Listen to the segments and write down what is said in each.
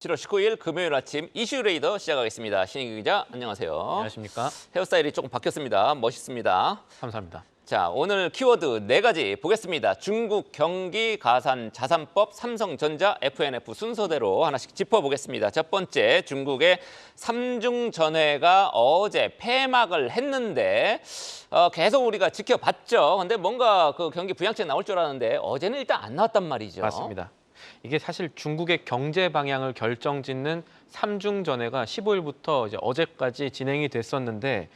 7월 19일 금요일 아침 이슈 레이더 시작하겠습니다. 신익 기자, 안녕하세요. 안녕하십니까. 헤어스타일이 조금 바뀌었습니다. 멋있습니다. 감사합니다. 자, 오늘 키워드 4가지 보겠습니다. 중국 경기 가산 자산법, 삼성전자, FNF 순서대로 하나씩 짚어보겠습니다. 첫 번째, 중국의 삼중전회가 어제 폐막을 했는데 계속 우리가 지켜봤죠. 근데 뭔가 그 경기 부양책 나올 줄 알았는데 어제는 일단 안 나왔단 말이죠. 맞습니다. 이게 사실 중국의 경제 방향을 결정짓는 삼중전회가 15일부터 이제 어제까지 진행이 됐었는데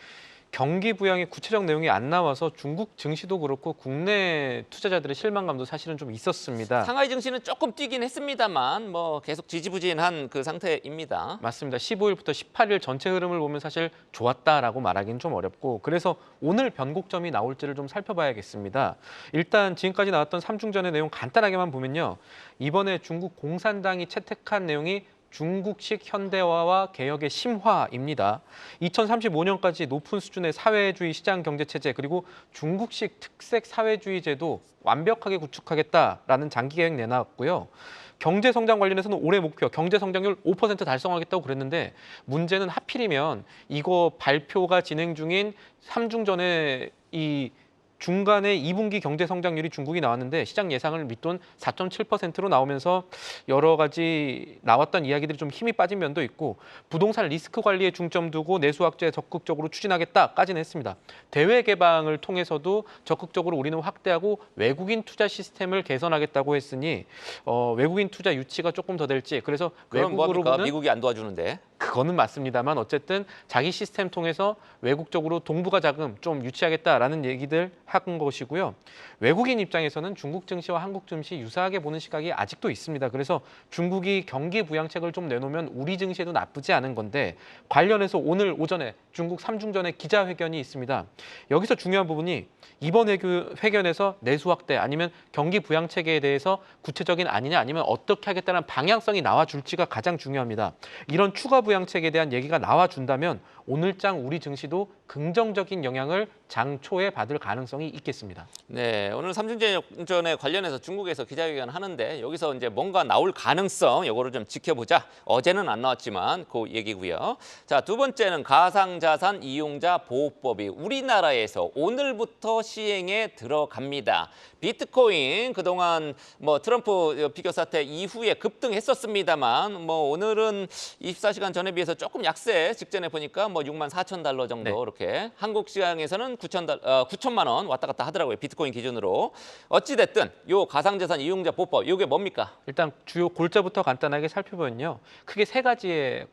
경기 부양의 구체적 내용이 안 나와서 중국 증시도 그렇고 국내 투자자들의 실망감도 사실은 좀 있었습니다. 상하이 증시는 조금 뛰긴 했습니다만 뭐 계속 지지부진한 그 상태입니다. 맞습니다. 15일부터 18일 전체 흐름을 보면 사실 좋았다라고 말하기는 좀 어렵고 그래서 오늘 변곡점이 나올지를 좀 살펴봐야겠습니다. 일단 지금까지 나왔던 삼중전의 내용 간단하게만 보면요. 이번에 중국 공산당이 채택한 내용이 중국식 현대화와 개혁의 심화입니다. 2035년까지 높은 수준의 사회주의 시장 경제 체제 그리고 중국식 특색 사회주의 제도 완벽하게 구축하겠다라는 장기 계획 내놨고요. 경제 성장 관련해서는 올해 목표 경제 성장률 5% 달성하겠다고 그랬는데 문제는 하필이면 이거 발표가 진행 중인 삼중전의 이 중간에 2분기 경제 성장률이 중국이 나왔는데 시장 예상을 밑돈 4.7%로 나오면서 여러 가지 나왔던 이야기들이 좀 힘이 빠진 면도 있고 부동산 리스크 관리에 중점 두고 내수 확대 적극적으로 추진하겠다까지는 했습니다. 대외 개방을 통해서도 적극적으로 우리는 확대하고 외국인 투자 시스템을 개선하겠다고 했으니 외국인 투자 유치가 조금 더 될지 그래서 그럼 외국으로 보는 미국이 안 도와주는데. 그거는 맞습니다만 어쨌든 자기 시스템 통해서 외국적으로 동북아 자금 좀 유치하겠다라는 얘기들 한 것이고요. 외국인 입장에서는 중국 증시와 한국 증시 유사하게 보는 시각이 아직도 있습니다. 그래서 중국이 경기 부양책을 좀 내놓으면 우리 증시에도 나쁘지 않은 건데 관련해서 오늘 오전에 중국 삼중전의 기자회견이 있습니다. 여기서 중요한 부분이 이번 회견에서 내수 확대 아니면 경기 부양책에 대해서 구체적인 아니냐 아니면 어떻게 하겠다는 방향성이 나와줄지가 가장 중요합니다. 이런 추가 부양책에 대한 얘기가 나와준다면 오늘장 우리 증시도 긍정적인 영향을 장 초에 받을 가능성이 있겠습니다. 네, 오늘 삼중전에 관련해서 중국에서 기자회견 하는데 여기서 이제 뭔가 나올 가능성 이거를 좀 지켜보자. 어제는 안 나왔지만 그 얘기고요. 자, 두 번째는 가상자산 이용자 보호법이 우리나라에서 오늘부터 시행에 들어갑니다. 비트코인 그동안 뭐 트럼프 비교 사태 이후에 급등했었습니다만 뭐 오늘은 24시간 전에 비해서 조금 약세 직전에 보니까 뭐 64,000달러 정도 네. 이렇게 한국 시장에서는 9천만 원 왔다 갔다 하더라고요. 비트코인 기준으로. 어찌 됐든 요 가상자산 이용자 보호법 이게 뭡니까? 일단 주요 골자부터 간단하게 살펴보면요. 크게 세 가지의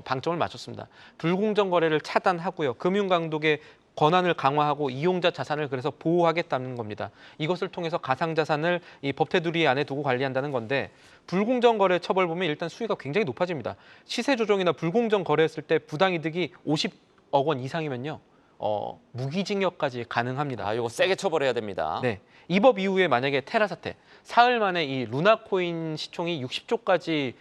방점을 맞췄습니다. 불공정 거래를 차단하고요. 금융 강독의 권한을 강화하고 이용자 자산을 그래서 보호하겠다는 겁니다. 이것을 통해서 가상자산을 이 법테두리 안에 두고 관리한다는 건데 불공정 거래 처벌 보면 일단 수위가 굉장히 높아집니다. 시세 조정이나 불공정 거래했을 때 부당이득이 50억 원 이상이면요. 무기징역까지 가능합니다. 아, 이거 세게 처벌해야 됩니다. 네. 이 법 이후에 만약에 테라 사태, 사흘 만에 이 루나코인 시총이 60조까지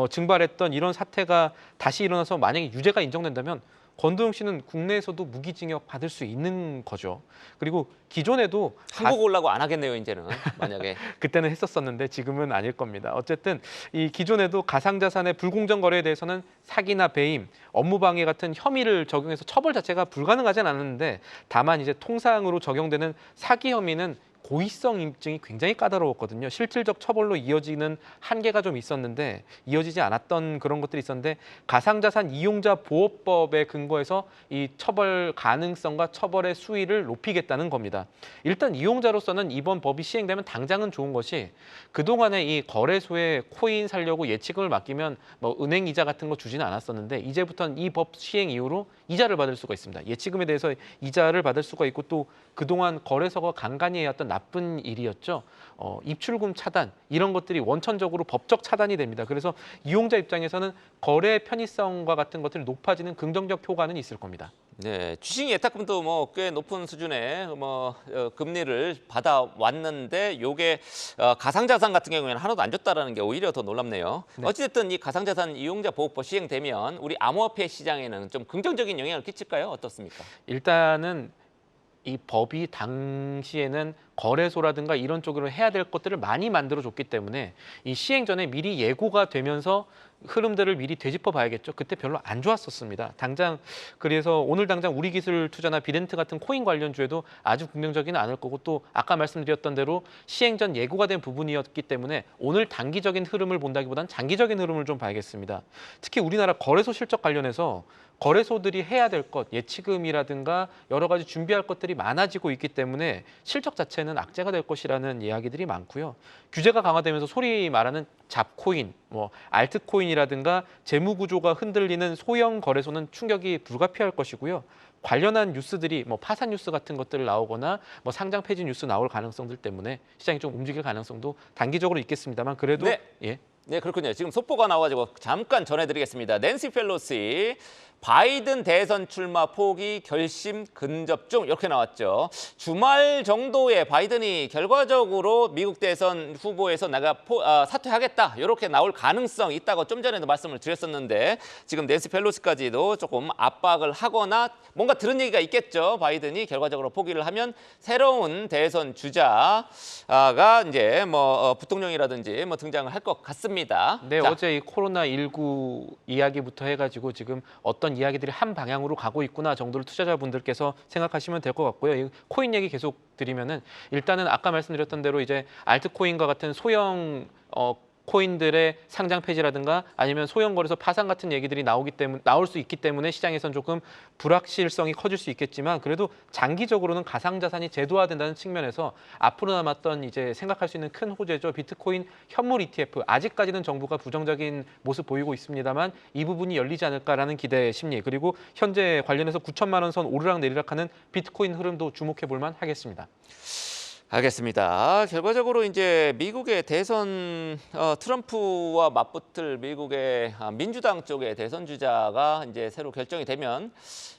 증발했던 이런 사태가 다시 일어나서 만약에 유죄가 인정된다면 권도영 씨는 국내에서도 무기징역 받을 수 있는 거죠. 그리고 기존에도 한국 오려고 안 하겠네요, 이제는. 만약에. 그때는 했었었는데 지금은 아닐 겁니다. 어쨌든 이 기존에도 가상자산의 불공정 거래에 대해서는 사기나 배임, 업무방해 같은 혐의를 적용해서 처벌 자체가 불가능하진 않았는데 다만 이제 통상으로 적용되는 사기 혐의는 고의성 입증이 굉장히 까다로웠거든요. 실질적 처벌로 이어지는 한계가 좀 있었는데 이어지지 않았던 그런 것들이 있었는데 가상자산 이용자 보호법에 근거해서 이 처벌 가능성과 처벌의 수위를 높이겠다는 겁니다. 일단 이용자로서는 이번 법이 시행되면 당장은 좋은 것이 그동안에 이 거래소에 코인 살려고 예치금을 맡기면 뭐 은행 이자 같은 거 주지는 않았었는데 이제부터는 이 법 시행 이후로 이자를 받을 수가 있습니다. 예치금에 대해서 이자를 받을 수가 있고 또 그동안 거래소가 간간히 해왔던 나쁜 일이었죠. 입출금 차단 이런 것들이 원천적으로 법적 차단이 됩니다. 그래서 이용자 입장에서는 거래 편의성과 같은 것들이 높아지는 긍정적 효과는 있을 겁니다. 네, 주식 예탁금도 뭐 꽤 높은 수준의 금리를 받아왔는데 요게 가상자산 같은 경우에는 하나도 안 줬다라는 게 오히려 더 놀랍네요. 네. 어찌됐든 이 가상자산 이용자 보호법 시행되면 우리 암호화폐 시장에는 좀 긍정적인 영향을 끼칠까요? 어떻습니까? 일단은 이 법이 당시에는 거래소라든가 이런 쪽으로 해야 될 것들을 많이 만들어줬기 때문에 이 시행 전에 미리 예고가 되면서 흐름들을 미리 되짚어 봐야겠죠. 그때 별로 안 좋았었습니다. 당장 그래서 오늘 당장 우리기술투자나 비덴트 같은 코인 관련주에도 아주 긍정적이는 않을 거고 또 아까 말씀드렸던 대로 시행 전 예고가 된 부분이었기 때문에 오늘 단기적인 흐름을 본다기보다는 장기적인 흐름을 좀 봐야겠습니다. 특히 우리나라 거래소 실적 관련해서 거래소들이 해야 될 것, 예치금이라든가 여러 가지 준비할 것들이 많아지고 있기 때문에 실적 자체는 악재가 될 것이라는 이야기들이 많고요. 규제가 강화되면서 소위 말하는 잡코인, 알트코인이라든가 재무 구조가 흔들리는 소형 거래소는 충격이 불가피할 것이고요. 관련한 뉴스들이 파산 뉴스 같은 것들 나오거나 상장 폐지 뉴스 나올 가능성들 때문에 시장이 좀 움직일 가능성도 단기적으로 있겠습니다만 그래도 네. 예. 네, 그렇군요. 지금 속보가 나와가지고 잠깐 전해드리겠습니다. 낸시 펠로시 바이든 대선 출마 포기 결심 근접 중 이렇게 나왔죠. 주말 정도에 바이든이 결과적으로 미국 대선 후보에서 내가 사퇴하겠다 이렇게 나올 가능성이 있다고 좀 전에도 말씀을 드렸었는데 지금 낸시 펠로시까지도 조금 압박을 하거나 뭔가 들은 얘기가 있겠죠. 바이든이 결과적으로 포기를 하면 새로운 대선 주자가 이제 부통령이라든지 등장을 할 것 같습니다. 네, 자. 어제 이 코로나19 이야기부터 해가지고 지금 어떤 이야기들이 한 방향으로 가고 있구나 정도를 투자자분들께서 생각하시면 될 것 같고요. 이 코인 얘기 계속 드리면은 일단은 아까 말씀드렸던 대로 이제 알트코인과 같은 소형 코인들의 상장 폐지라든가 아니면 소형 거래소 파산 같은 얘기들이 나올 수 있기 때문에 시장에선 조금 불확실성이 커질 수 있겠지만 그래도 장기적으로는 가상자산이 제도화된다는 측면에서 앞으로 남았던 이제 생각할 수 있는 큰 호재죠. 비트코인 현물 ETF 아직까지는 정부가 부정적인 모습 보이고 있습니다만 이 부분이 열리지 않을까라는 기대 심리 그리고 현재 관련해서 9천만 원 선 오르락 내리락하는 비트코인 흐름도 주목해 볼 만 하겠습니다. 알겠습니다. 결과적으로 이제 미국의 대선 트럼프와 맞붙을 미국의 민주당 쪽의 대선 주자가 이제 새로 결정이 되면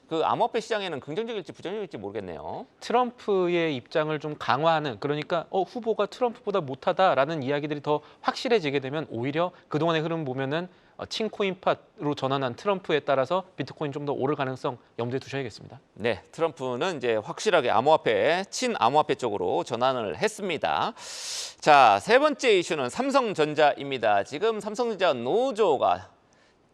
그 암호화폐 시장에는 긍정적일지 부정적일지 모르겠네요. 트럼프의 입장을 좀 강화하는 그러니까 후보가 트럼프보다 못하다라는 이야기들이 더 확실해지게 되면 오히려 그동안의 흐름 보면은 친코인파로 전환한 트럼프에 따라서 비트코인 좀 더 오를 가능성 염두에 두셔야겠습니다. 네, 트럼프는 이제 확실하게 친암호화폐 쪽으로 전환을 했습니다. 자, 세 번째 이슈는 삼성전자입니다. 지금 삼성전자 노조가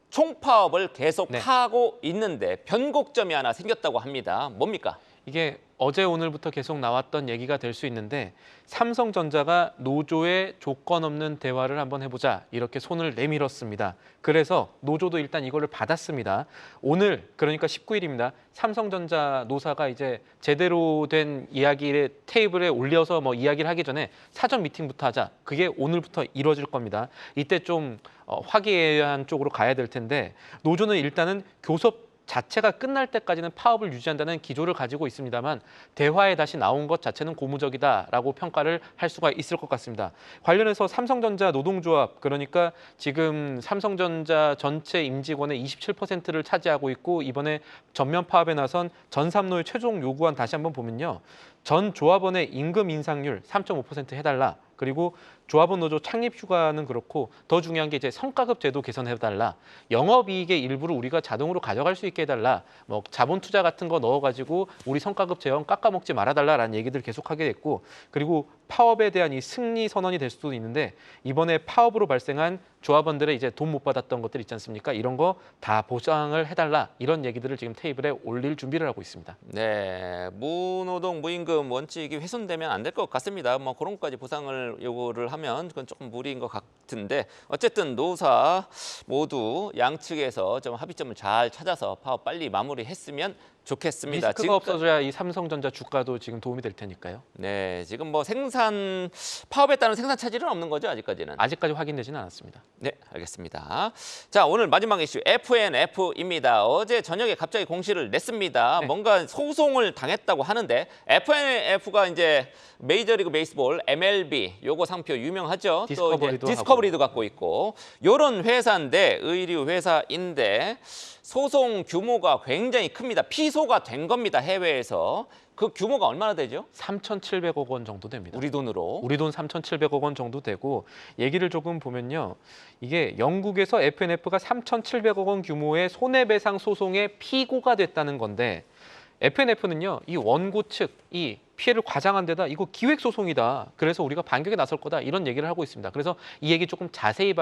총파업을 계속 네. 하고 있는데 변곡점이 하나 생겼다고 합니다. 뭡니까? 이게 어제 오늘부터 계속 나왔던 얘기가 될 수 있는데 삼성전자가 노조의 조건 없는 대화를 한번 해보자 이렇게 손을 내밀었습니다. 그래서 노조도 일단 이거를 받았습니다. 오늘 그러니까 19일입니다. 삼성전자 노사가 이제 제대로 된 이야기를 테이블에 올려서 이야기를 하기 전에 사전 미팅부터 하자. 그게 오늘부터 이루어질 겁니다. 이때 좀 화기애애한 쪽으로 가야 될 텐데 노조는 일단은 교섭 자체가 끝날 때까지는 파업을 유지한다는 기조를 가지고 있습니다만 대화에 다시 나온 것 자체는 고무적이다라고 평가를 할 수가 있을 것 같습니다. 관련해서 삼성전자 노동조합 그러니까 지금 삼성전자 전체 임직원의 27%를 차지하고 있고 이번에 전면 파업에 나선 전삼노의 최종 요구안 다시 한번 보면요. 전 조합원의 임금 인상률 3.5% 해달라. 그리고 조합원 노조 창립 휴가는 그렇고 더 중요한 게 이제 성과급 제도 개선해달라. 영업이익의 일부를 우리가 자동으로 가져갈 수 있게 해달라. 자본 투자 같은 거 넣어가지고 우리 성과급 재원 깎아먹지 말아달라라는 얘기들 계속하게 됐고 그리고 파업에 대한 이 승리 선언이 될 수도 있는데 이번에 파업으로 발생한 조합원들의 이제 돈 못 받았던 것들 있지 않습니까? 이런 거 다 보상을 해달라 이런 얘기들을 지금 테이블에 올릴 준비를 하고 있습니다. 네, 무노동 무임금 원칙이 훼손되면 안 될 것 같습니다. 그런 것까지 보상을 요구를 하면 그건 조금 무리인 것 같은데 어쨌든 노사 모두 양측에서 좀 합의점을 잘 찾아서 파업 빨리 마무리했으면 좋겠습니다. 리스크가 없어져야 이 삼성전자 주가도 지금 도움이 될 테니까요. 네, 지금 파업에 따른 생산 차질은 없는 거죠 아직까지는? 아직까지 확인되지는 않았습니다. 네, 알겠습니다. 자, 오늘 마지막 이슈 FNF입니다. 어제 저녁에 갑자기 공시를 냈습니다. 네. 뭔가 소송을 당했다고 하는데 FNF가 이제 메이저리그 베이스볼 MLB 요거 상표 유명하죠. 디스커버리도 또 이제 디스커버리도 갖고 있고 요런 회사인데 의류 회사인데 소송 규모가 굉장히 큽니다. 피소가 된 겁니다. 해외에서. 그 규모가 얼마나 되죠? 3,700억 원 정도 됩니다. 우리 돈으로. 우리 돈 3,700억 원 정도 되고 얘기를 조금 보면요. 이게 영국에서 FNF가 3,700억 원 규모의 손해배상 소송의 피고가 됐다는 건데 FNF는요. 이 원고 측, 이 피해를 과장한 데다 이거 기획 소송이다. 그래서 우리가 반격에 나설 거다. 이런 얘기를 하고 있습니다. 그래서 이 얘기 조금 자세히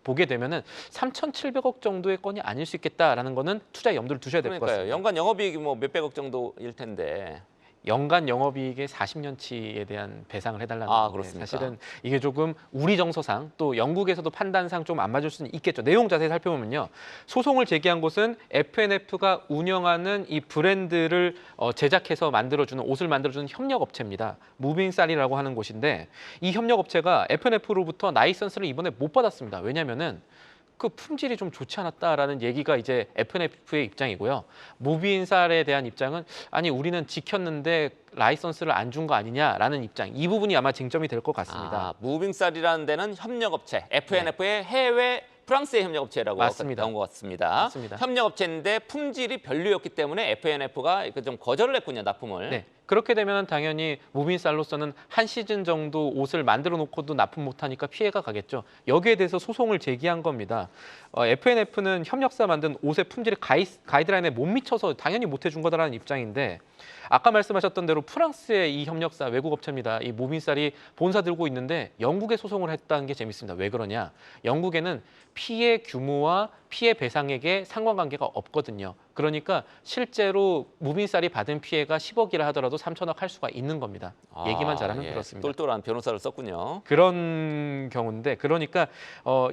보게 되면은 3,700억 정도의 건이 아닐 수 있겠다라는 거는 투자 염두를 두셔야 될 것 그러니까요. 같습니다. 연간 영업이익이 뭐 몇백억 정도일 텐데. 연간 영업이익의 40년치에 대한 배상을 해달라는 아, 건데 그렇습니까? 사실은 이게 조금 우리 정서상 또 영국에서도 판단상 좀 안 맞을 수는 있겠죠. 내용 자세히 살펴보면요. 소송을 제기한 곳은 FNF가 운영하는 이 브랜드를 제작해서 만들어주는 옷을 만들어주는 협력업체입니다. 무빙쌀이라고 하는 곳인데 이 협력업체가 FNF로부터 라이선스를 이번에 못 받았습니다. 왜냐하면은 그 품질이 좀 좋지 않았다라는 얘기가 이제 FNF의 입장이고요. 무비인쌀에 대한 입장은 아니 우리는 지켰는데 라이선스를 안 준 거 아니냐라는 입장. 이 부분이 아마 쟁점이 될 것 같습니다. 아, 무빙쌀이라는 데는 협력업체, FNF의 해외 프랑스의 협력업체라고 맞습니다. 나온 것 같습니다. 맞습니다. 협력업체인데 품질이 별로였기 때문에 FNF가 좀 거절을 했군요, 납품을. 네. 그렇게 되면 당연히 무빙쌀로서는 한 시즌 정도 옷을 만들어 놓고도 납품 못하니까 피해가 가겠죠. 여기에 대해서 소송을 제기한 겁니다. FNF는 협력사 만든 옷의 품질이 가이드라인에 못 미쳐서 당연히 못 해준 거다라는 입장인데 아까 말씀하셨던 대로 프랑스의 이 협력사 외국 업체입니다. 이 무빙쌀이 본사 들고 있는데 영국에 소송을 했다는 게 재밌습니다. 왜 그러냐? 영국에는 피해 규모와 피해 배상액에 상관관계가 없거든요. 그러니까 실제로 무빙쌀이 받은 피해가 10억이라 하더라도 3천억 할 수가 있는 겁니다. 얘기만 잘하면 예, 그렇습니다. 똘똘한 변호사를 썼군요. 그런 경우인데 그러니까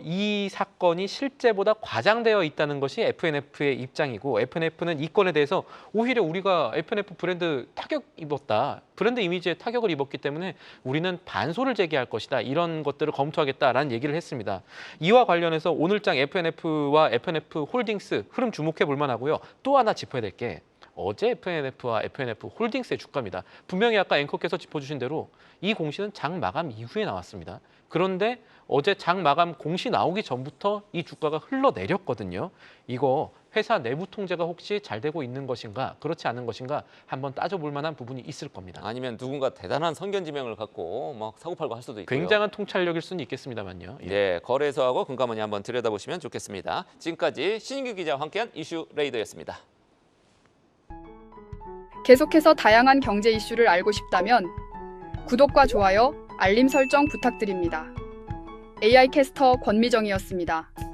이 사건이 실제보다 과장되어 있다는 것이 FNF의 입장이고 FNF는 이 건에 대해서 오히려 우리가 FNF 브랜드 타격 입었다. 브랜드 이미지에 타격을 입었기 때문에 우리는 반소를 제기할 것이다. 이런 것들을 검토하겠다라는 얘기를 했습니다. 이와 관련해서 오늘장 FNF와 FNF 홀딩스 흐름 주목해 볼 만하고요. 또 하나 짚어야 될 게 어제 FNF와 FNF 홀딩스의 주가입니다. 분명히 아까 앵커께서 짚어주신 대로 이 공시는 장 마감 이후에 나왔습니다. 그런데 어제 장 마감 공시 나오기 전부터 이 주가가 흘러내렸거든요. 이거 회사 내부 통제가 혹시 잘 되고 있는 것인가 그렇지 않은 것인가 한번 따져볼 만한 부분이 있을 겁니다. 아니면 누군가 대단한 선견지명을 갖고 막 사고팔고 할 수도 있고요. 굉장한 통찰력일 수는 있겠습니다만요. 예. 네, 거래소하고 금감원이 한번 들여다보시면 좋겠습니다. 지금까지 신인규 기자와 함께한 이슈 레이더였습니다. 계속해서 다양한 경제 이슈를 알고 싶다면 구독과 좋아요, 알림 설정 부탁드립니다. AI 캐스터 권미정이었습니다.